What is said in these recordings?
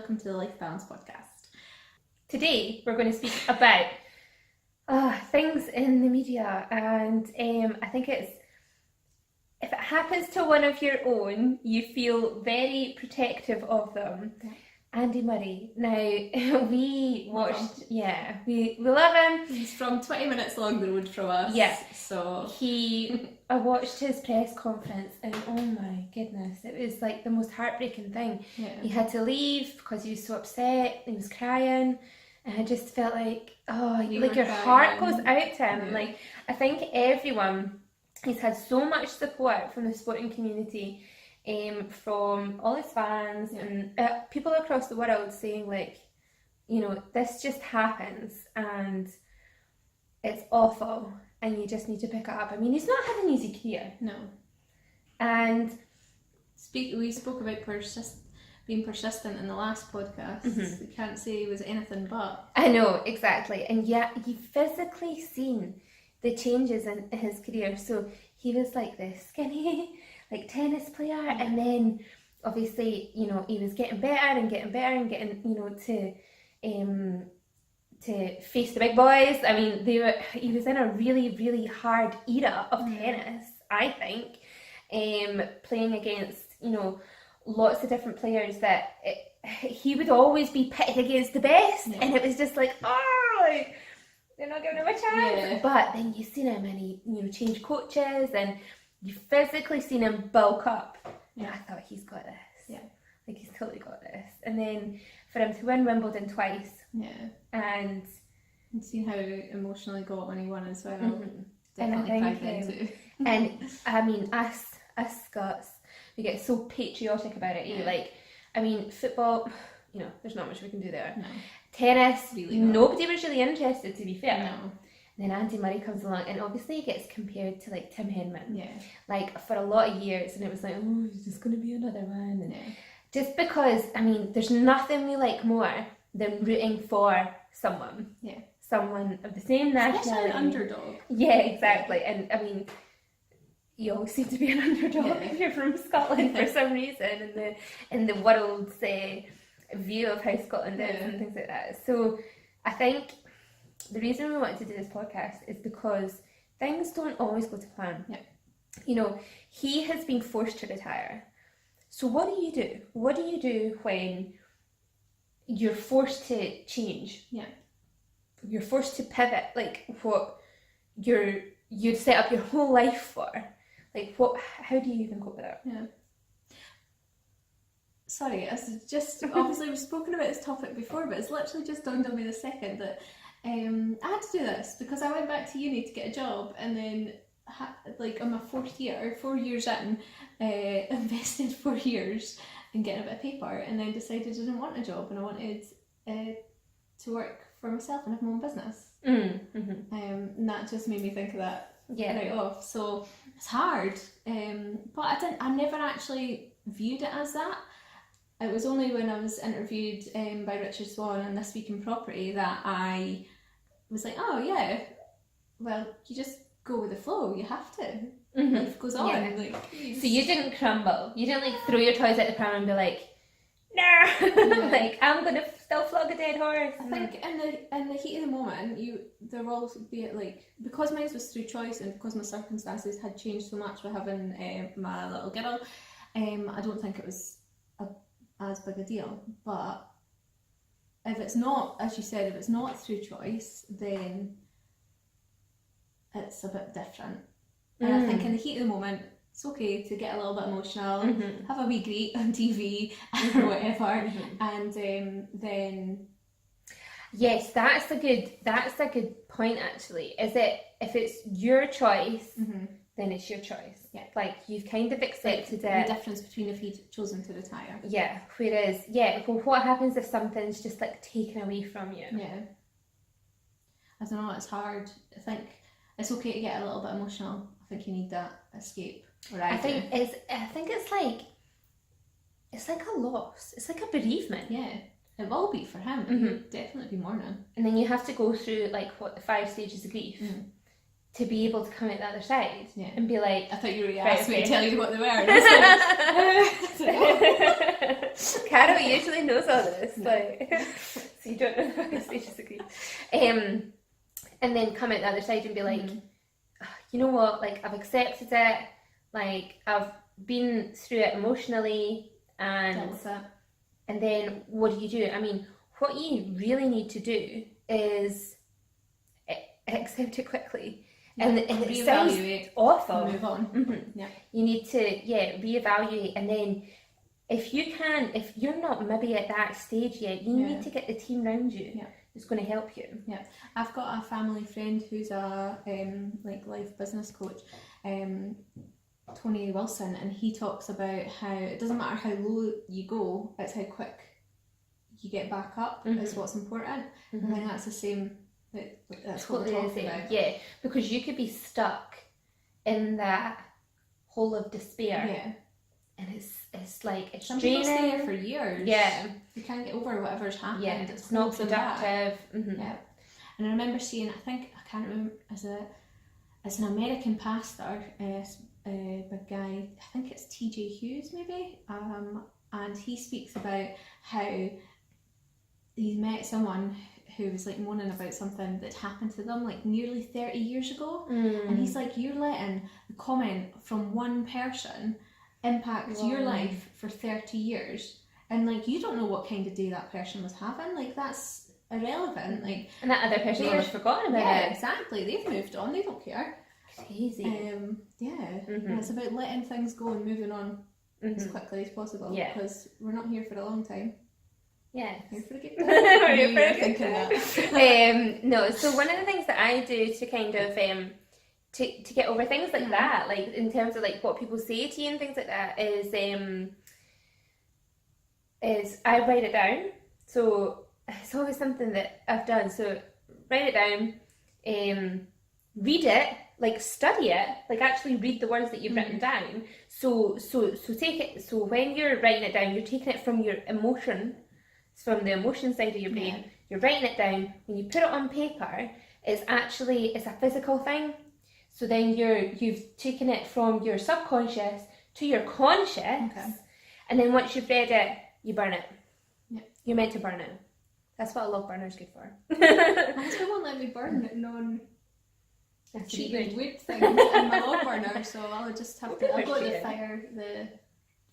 welcome to the Life Balance Podcast. Today we're going to speak about things in the media, and I think it's, if it happens to one of your own, you feel very protective of them. Yeah. Andy Murray. Now, we watched, we love him. He's from 20 minutes along the road from us. Yeah. So I watched his press conference, and oh my goodness, it was like the most heartbreaking thing. yeah. He had to leave because he was so upset. He was crying, and I just felt like, You like were your heart goes crying. out to him. Yeah. Like, I think everyone, he's had so much support from the sporting community, from all his fans and people across the world saying, like, you know, this just happens and it's awful and you just need to pick it up. I mean, he's not had an easy career. No. And We spoke about being persistent in the last podcast. Mhm. We can't say he was anything but. I know, exactly. And yet you've physically seen the changes in his career. So he was like this skinny, like tennis player, and then obviously, you know, he was getting better and getting, you know, to face the big boys. I mean, he was in a really, really hard era of tennis, I think, playing against, you know, lots of different players that he would always be pitted against the best, and it was just like, like, they're not giving him a chance. Yeah. But then you've seen him, and he, you know, changed coaches, and you've physically seen him bulk up. And I thought, he's got this. Yeah. Like, he's totally got this. And then for him to win Wimbledon twice. Yeah. And seen how emotional he got when he won as well. And I Definitely think, cried then too. and I mean, us Scots, we get so patriotic about it. Like, I mean, football, you know, there's not much we can do there. No. Tennis, Really not. nobody was really interested, to be fair. No. And then Andy Murray comes along, and obviously he gets compared to, like, Tim Henman. Yeah. Like, for a lot of years, and it was like, oh, he's just going to be another one. And just because, I mean, there's nothing we like more than rooting for someone. Yeah. Someone of the same nationality. Especially an underdog. Yeah, exactly. And I mean, you always seem to be an underdog if you're from Scotland for some reason, in the world's view of how Scotland is and things like that. So I think the reason we wanted to do this podcast is because things don't always go to plan. Yeah. You know, he has been forced to retire. So what do you do? What do you do when you're forced to change? Yeah. You're forced to pivot, like what you'd set up your whole life for. Like, how do you even cope with that? Yeah. Sorry, it's just, obviously we've spoken about this topic before, but it's literally just dawned on me this second that I had to do this because I went back to uni to get a job, and then like on my 4th year, 4 years in, invested 4 years in getting a bit of paper, and then decided I didn't want a job and I wanted to work for myself and have my own business. And that just made me think of that right off. So it's hard, but I never actually viewed it as that. It was only when I was interviewed by Richard Swan on This Week in Property that I was like, oh yeah, well, you just go with the flow, you have to. Life goes on. Yeah. Like, So you didn't crumble. You didn't like throw your toys at the pram and be like, nah, like, I'm gonna still flog a dead horse. I think in the heat of the moment, there will always be it, like, because mine was through choice and because my circumstances had changed so much with having my little girl, I don't think it was as big a deal. But if it's not, as you said, if it's not through choice, then it's a bit different. And I think in the heat of the moment, it's okay to get a little bit emotional, have a wee greet on TV or whatever, and then yes, that's a good point actually. Is it, if it's your choice, then it's your choice. Yeah, like you've kind of accepted the difference between if he'd chosen to retire. Yeah, whereas well, what happens if something's just like taken away from you? Yeah, I don't know. It's hard. I think it's okay to get a little bit emotional. I think you need that escape. I think it's like a loss. It's like a bereavement. Yeah, it will be for him. He'll definitely be mourning. And then you have to go through like the 5 stages of grief to be able to come out the other side Yeah. and be like, I thought you were going to right, ask me okay. to tell you what they were. And I was like, Carol usually knows all this, No. like, so you don't know how to say disagree. And then come out the other side and be like, you know what, like, I've accepted it, like, I've been through it emotionally, and That's it. and then what do? I mean, what you really need to do is accept it quickly. Yeah. And it sounds Reevaluate. awful. Move on. Yeah. You need to, reevaluate, and then if you're not maybe at that stage yet, you need to get the team around you that's going to help you. Yeah, I've got a family friend who's a like life business coach, Tony Wilson, and he talks about how it doesn't matter how low you go, it's how quick you get back up is what's important. I think that's the same. That's what we're talking about. Yeah, because you could be stuck in that hole of despair. Yeah. And it's like it's some draining. people stay there for years. Yeah. You can't get over whatever's happened. Yeah, it's not productive. Yeah. And I remember seeing, I can't remember, as an American pastor, big guy, I think it's T.J. Hughes maybe, and he speaks about how he's met someone who was like moaning about something that happened to them like nearly 30 years ago, and he's like, you're letting the comment from one person impact your life for 30 years, and like you don't know what kind of day that person was having, like that's irrelevant, like, and that other person has forgotten about it. Exactly, they've moved on, they don't care. Crazy. And it's about letting things go and moving on as quickly as possible, because we're not here for a long time. Yes. Here for a good time. No, so one of the things that I do to kind of to get over things like that, like in terms of like what people say to you and things like that, is I write it down. So it's always something that I've done. So write it down, read it, like study it, like actually read the words that you've written down. So take it. So when you're writing it down, you're taking it from your emotion. From the emotion side of your brain, you're writing it down. When you put it on paper, it's a physical thing. So then you've taken it from your subconscious to your conscious, and then once you've read it, you burn it. Yeah. You're meant to burn it. That's what a log burner is good for. My husband won't let me burn non-cheated wood things in my log burner, so I'll just have to. I'll go to the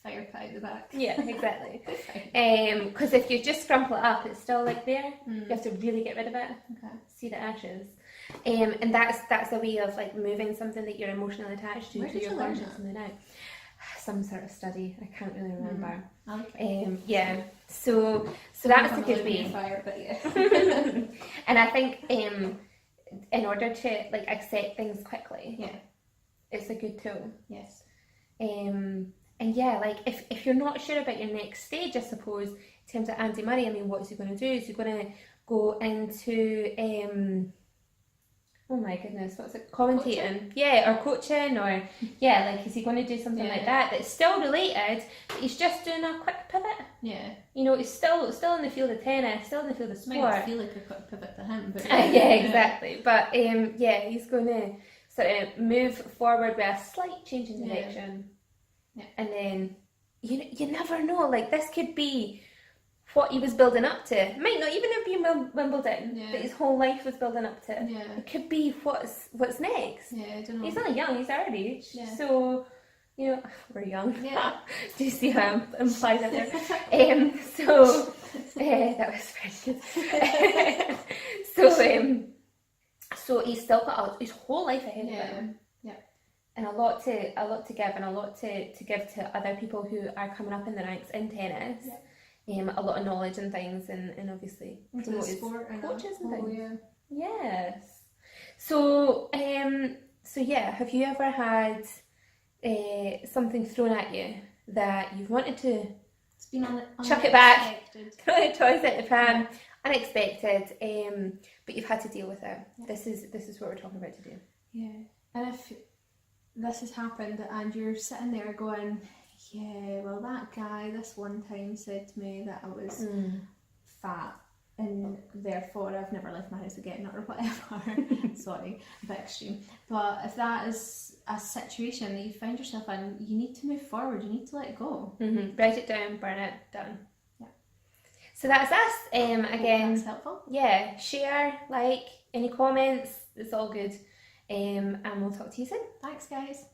fire pit at the back. Yeah, exactly. Because if you just crumple it up, it's still like there. You have to really get rid of it. See the ashes. And that's a way of like moving something that you're emotionally attached to your conscious and out. Some sort of study. I can't really remember. So that's a good way. Fire, but And I think in order to like accept things quickly, it's a good tool. Yes. And like if you're not sure about your next stage, I suppose, in terms of Andy Murray, I mean, what's he going to do? Is he going to go into oh my goodness, what's it? Commentating? Coaching? Or coaching, or like is he going to do something like that that's still related, but he's just doing a quick pivot? Yeah. You know, he's still in the field of tennis, still in the field of sport. Might not feel like a quick pivot to him, but exactly. But he's going to sort of move forward with a slight change in direction. Yeah. And then you never know, like this could be what he was building up to. It might not even have been Wimbledon that his whole life was building up to. Yeah. It could be what's next. Yeah, I don't know. He's only young, he's our age. Yeah. So, you know, we're young. Yeah. Do you see how I'm implied that there? That was very good. So he's still got his whole life ahead of him. And a lot to give, and a lot to give to other people who are coming up in the ranks in tennis. A lot of knowledge and things, and obviously promote his coaches and things. Yes. So have you ever had something thrown at you that you've wanted to chuck it back, throw the toys at the pram, unexpected, but you've had to deal with it? This is what we're talking about today. Yeah. And if this has happened and you're sitting there going, that guy this one time said to me that I was fat, and therefore I've never left my house again or whatever. Sorry, a bit extreme. But if that is a situation that you find yourself in, you need to move forward. You need to let it go. Write it down, burn it, done. Yeah. So that's us. Again, that's helpful. Yeah, share, like, any comments. It's all good. And we'll talk to you soon. Thanks, guys.